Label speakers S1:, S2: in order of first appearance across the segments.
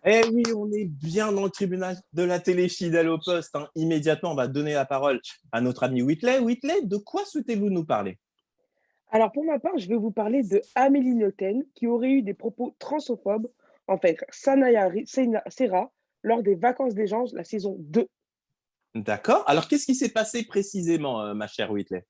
S1: Eh oui, on est bien dans le tribunal de la télé fidèle au poste, hein. Immédiatement, on va donner la parole à notre ami Whitley. Whitley, de quoi souhaitez-vous nous parler?
S2: Alors pour ma part, je vais vous parler de Amélie Noten qui aurait eu des propos transphobes, en fait, Serra, lors des Vacances des Anges, la saison 2.
S1: D'accord. Alors, qu'est-ce qui s'est passé précisément, ma chère Whitley?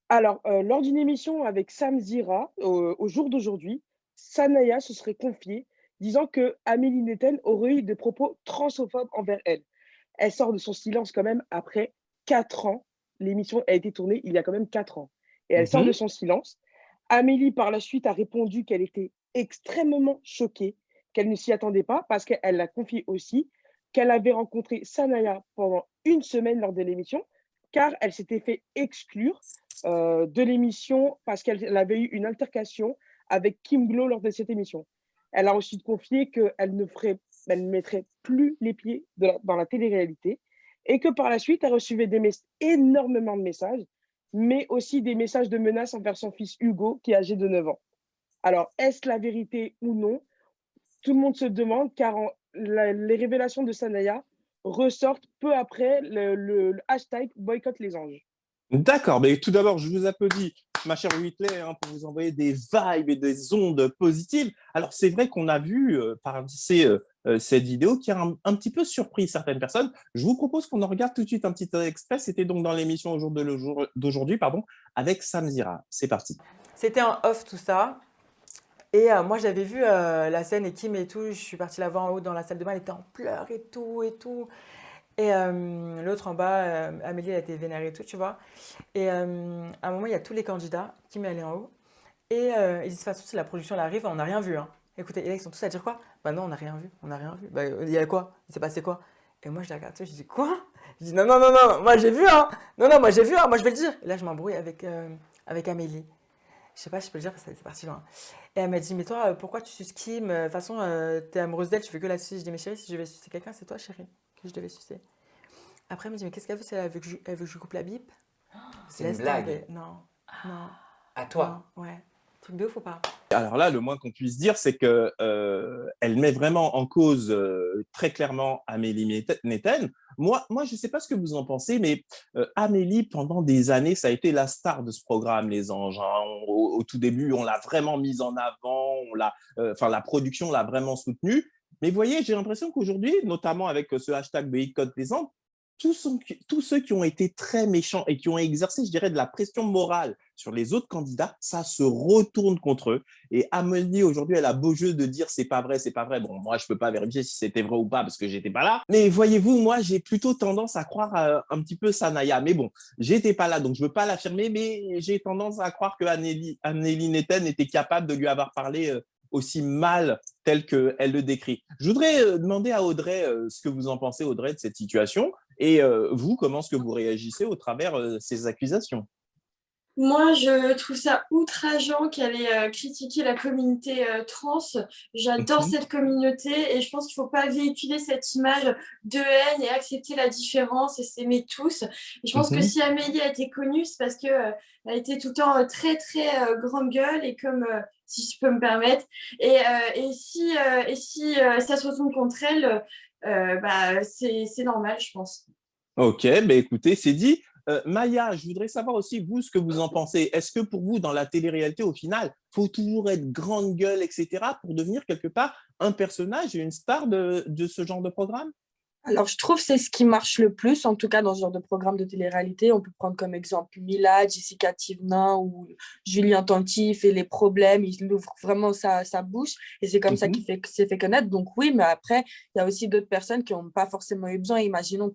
S2: Alors, lors d'une émission avec Sam Zira, au jour d'aujourd'hui, Sanaya se serait confiée, disant que Amélie Noten aurait eu des propos transphobes envers elle. Elle sort de son silence quand même après 4 ans. L'émission a été tournée il y a quand même 4 ans. Et elle sort de
S1: Mhm.
S2: son silence. Amélie, par la suite, a répondu qu'elle était extrêmement choquée, qu'elle ne s'y attendait pas, parce qu'elle l'a confié aussi, qu'elle avait rencontré Sanaya pendant une semaine lors de l'émission, car elle s'était fait exclure de l'émission parce qu'elle avait eu une altercation avec Kim Glow lors de cette émission. Elle a ensuite confié elle ne mettrait plus les pieds dans la télé-réalité et que par la suite, elle recevait énormément de messages, mais aussi des messages de menaces envers son fils Hugo, qui est âgé de 9 ans. Alors, est-ce la vérité ou non? Tout le monde se demande, car les révélations de Sanaya ressortent peu après le hashtag boycott les anges.
S1: D'accord. Mais tout d'abord, je vous applaudis, ma chère Whitley, hein, pour vous envoyer des vibes et des ondes positives. Alors, c'est vrai qu'on a vu passer cette vidéo qui a un petit peu surpris certaines personnes. Je vous propose qu'on en regarde tout de suite un petit extrait. C'était donc dans l'émission d'aujourd'hui, pardon, avec Sam Zira. C'est parti.
S3: C'était en off tout ça. Et moi, j'avais vu la scène et Kim et tout. Je suis partie la voir en haut dans la salle de bain. Elle était en pleurs et tout et tout. Et l'autre en bas, Amélie, elle était vénère et tout, tu vois. Et à un moment, il y a tous les candidats. Kim, elle est en haut. Et ils disent, de toute façon, si la production elle arrive, on n'a rien vu, hein. Écoutez, et là, ils sont tous à dire quoi? Bah non, on n'a rien vu, on n'a rien vu. Bah, il y a quoi? Il s'est passé quoi? Et moi, je les regarde, je dis quoi? Je dis non, non, non, non, moi j'ai vu, hein. Non, non, moi j'ai vu, hein. Moi je vais le dire. Et là, je m'embrouille avec Amélie. Je sais pas si je peux le dire parce que c'est parti loin. Et elle m'a dit, mais toi, pourquoi tu suces Kim? De toute façon, t'es amoureuse d'elle, tu fais que la sucer. Je dis, mais chérie, si je vais sucer quelqu'un, c'est toi, chérie, que je devais sucer. Après, elle me dit, mais qu'est-ce qu'elle veut? Elle veut elle veut que je coupe la bip?
S4: C'est une
S3: Laisse
S4: blague.
S3: tomber. Non, non,
S4: À
S3: non,
S4: toi.
S3: ouais. Truc de ouf ou pas?
S1: Alors là, le moins qu'on puisse dire, c'est que elle met vraiment en cause très clairement Amélie Netten. Moi, je ne sais pas ce que vous en pensez, mais Amélie, pendant des années, ça a été la star de ce programme, Les Anges, hein. Au tout début, on l'a vraiment mise en avant, enfin, la production l'a vraiment soutenue. Mais vous voyez, j'ai l'impression qu'aujourd'hui, notamment avec ce hashtag boycott des Anges, tous ceux qui ont été très méchants et qui ont exercé, je dirais, de la pression morale sur les autres candidats, ça se retourne contre eux. Et Amélie, aujourd'hui, elle a beau jeu de dire c'est pas vrai, c'est pas vrai. Bon, moi, je peux pas vérifier si c'était vrai ou pas parce que j'étais pas là. Mais voyez-vous, moi, j'ai plutôt tendance à croire un petit peu Sanaya. Mais bon, j'étais pas là, donc je veux pas l'affirmer, mais j'ai tendance à croire que Amélie Netten était capable de lui avoir parlé aussi mal tel qu'elle le décrit. Je voudrais demander à Audrey ce que vous en pensez, Audrey, de cette situation. Et vous, comment est-ce que vous réagissez au travers ces accusations?
S5: Moi, je trouve ça outrageant qu'elle ait critiqué la communauté trans. J'adore
S1: Mhm,
S5: cette communauté et je pense qu'il ne faut pas véhiculer cette image de haine et accepter la différence et s'aimer tous. Et je pense que
S1: mhm.
S5: si Amélie a été connue, c'est parce qu'elle a été tout le temps très, très grande gueule et comme, si je peux me permettre. Et si ça se retourne contre elle, bah, c'est normal, je pense.
S1: Ok, ben écoutez, c'est dit. Maya, je voudrais savoir aussi, vous, ce que vous en pensez. Est-ce que pour vous, dans la télé-réalité, au final, faut toujours être grande gueule, etc., pour devenir quelque part un personnage et une star de ce genre de programme?
S6: Alors, je trouve que c'est ce qui marche le plus, en tout cas dans ce genre de programme de télé-réalité. On peut prendre comme exemple Mila, Jessica Tivna ou Julien Tantif et les problèmes. Il ouvre vraiment sa bouche et c'est comme ça
S1: Mhm,
S6: qu'il s'est fait connaître. Donc oui, mais après, il y a aussi d'autres personnes qui n'ont pas forcément eu besoin. Imaginons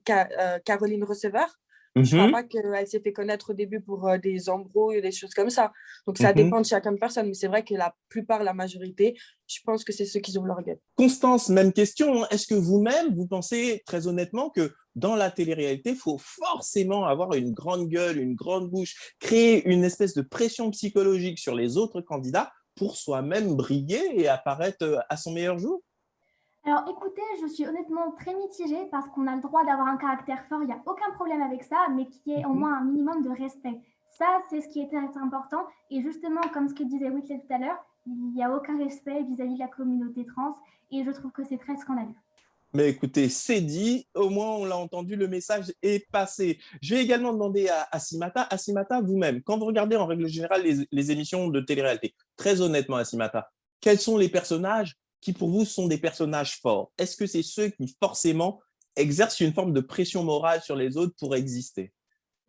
S6: Caroline Receveur. Je ne crois
S1: mhm,
S6: pas qu'elle s'est fait connaître au début pour des embrouilles ou des choses comme ça. Donc ça
S1: mhm.
S6: dépend de chacune personne. Mais c'est vrai que la majorité, je pense que c'est ceux qui ont leur gueule.
S1: Constance, même question, hein. Est-ce que vous-même, vous pensez très honnêtement que dans la télé-réalité, il faut forcément avoir une grande gueule, une grande bouche, créer une espèce de pression psychologique sur les autres candidats pour soi-même briller et apparaître à son meilleur jour?
S7: Alors écoutez, je suis honnêtement très mitigée parce qu'on a le droit d'avoir un caractère fort, il n'y a aucun problème avec ça, mais qu'il y ait au
S1: Mhm,
S7: moins un minimum de respect. Ça, c'est ce qui est très important. Et justement, comme ce que disait Whitley tout à l'heure, Il n'y a aucun respect vis-à-vis de la communauté trans et je trouve que c'est très scandaleux.
S1: Mais écoutez, c'est dit, au moins on l'a entendu, le message est passé. Je vais également demander à Assimata. Assimata, vous-même, quand vous regardez en règle générale les émissions de télé-réalité, très honnêtement, Assimata, quels sont les personnages qui pour vous sont des personnages forts? Est-ce que c'est ceux qui forcément exercent une forme de pression morale sur les autres pour exister?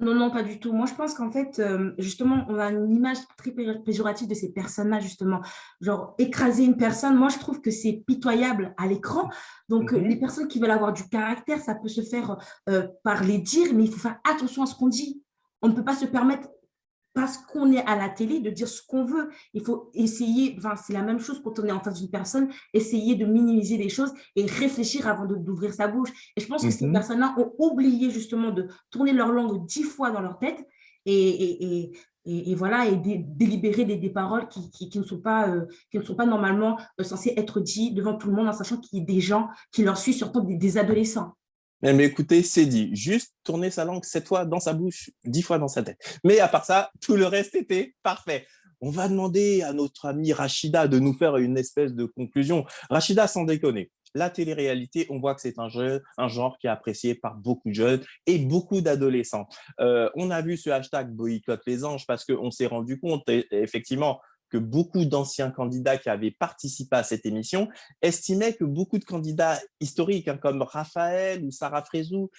S4: Non, non, pas du tout. Moi, je pense qu'en fait, justement, on a une image très péjorative de ces personnes-là, justement. Genre, écraser une personne, moi, je trouve que c'est pitoyable à l'écran. Donc, les personnes qui veulent avoir du caractère, ça peut se faire par les dires, mais il faut faire attention à ce qu'on dit. On ne peut pas se permettre, parce qu'on est à la télé, de dire ce qu'on veut. Il faut essayer, enfin, c'est la même chose quand on est en face d'une personne, essayer de minimiser les choses et réfléchir avant d'ouvrir sa bouche. Et je pense que ces personnes-là ont oublié justement de tourner leur langue 10 fois dans leur tête et voilà, et délibérer des paroles qui ne sont pas normalement censées être dites devant tout le monde, en sachant qu'il y a des gens qui leur suivent, surtout des adolescents.
S1: Mais écoutez, c'est dit. Juste tourner sa langue 7 fois dans sa bouche, 10 fois dans sa tête. Mais à part ça, tout le reste était parfait. On va demander à notre amie Rachida de nous faire une espèce de conclusion. Rachida, sans déconner, la télé-réalité, on voit que c'est un genre qui est apprécié par beaucoup de jeunes et beaucoup d'adolescents. On a vu ce hashtag boycott les anges parce qu'on s'est rendu compte, effectivement, que beaucoup d'anciens candidats qui avaient participé à cette émission estimaient que beaucoup de candidats historiques, comme Raphaël ou Sarah Frézou,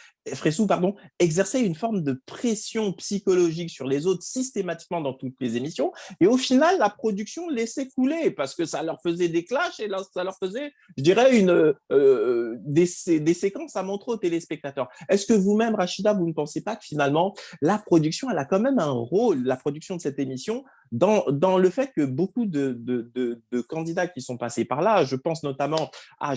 S1: exerçaient une forme de pression psychologique sur les autres systématiquement dans toutes les émissions. Et au final, la production laissait couler parce que ça leur faisait des clashs et ça leur faisait, je dirais, des séquences à montrer aux téléspectateurs. Est-ce que vous-même, Rachida, vous ne pensez pas que finalement, la production, elle a quand même un rôle, la production de cette émission, dans le fait que beaucoup de candidats qui sont passés par là, je pense notamment à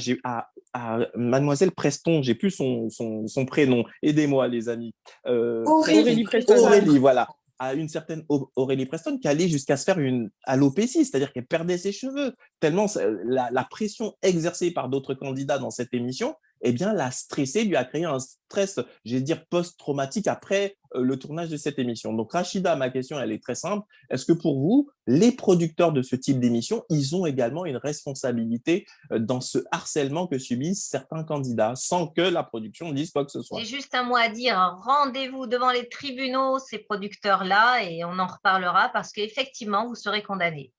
S1: Mademoiselle Preston, j'ai plus son prénom, aidez-moi les amis.
S2: Aurélie Preston.
S1: Aurélie, voilà. À une certaine Aurélie Preston qui allait jusqu'à se faire une alopécie, c'est-à-dire qu'elle perdait ses cheveux, tellement la pression exercée par d'autres candidats dans cette émission, eh bien, l'a stressée, lui a créé un stress, je vais dire, post-traumatique après le tournage de cette émission. Donc, Rachida, ma question, elle est très simple. Est-ce que pour vous, les producteurs de ce type d'émission, ils ont également une responsabilité dans ce harcèlement que subissent certains candidats sans que la production dise quoi que ce soit?
S8: J'ai juste un mot à dire. Rendez-vous devant les tribunaux, ces producteurs-là, et on en reparlera parce qu'effectivement, vous serez condamnés.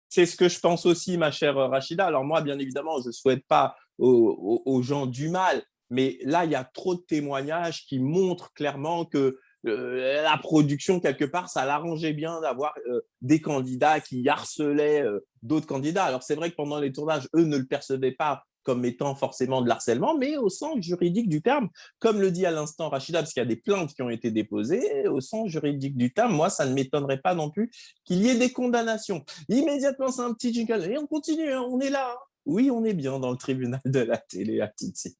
S1: C'est ce que je pense aussi, ma chère Rachida. Alors moi, bien évidemment, je ne souhaite pas aux gens du mal, mais là, il y a trop de témoignages qui montrent clairement que la production, quelque part, ça l'arrangeait bien d'avoir des candidats qui harcelaient d'autres candidats. Alors c'est vrai que pendant les tournages, eux ne le percevaient pas comme étant forcément de l'harcèlement, mais au sens juridique du terme, comme le dit à l'instant Rachida, parce qu'il y a des plaintes qui ont été déposées, au sens juridique du terme, moi, ça ne m'étonnerait pas non plus qu'il y ait des condamnations. Immédiatement, c'est un petit jingle, et on continue, hein, on est là. Oui, on est bien dans le tribunal de la télé, à tout de suite.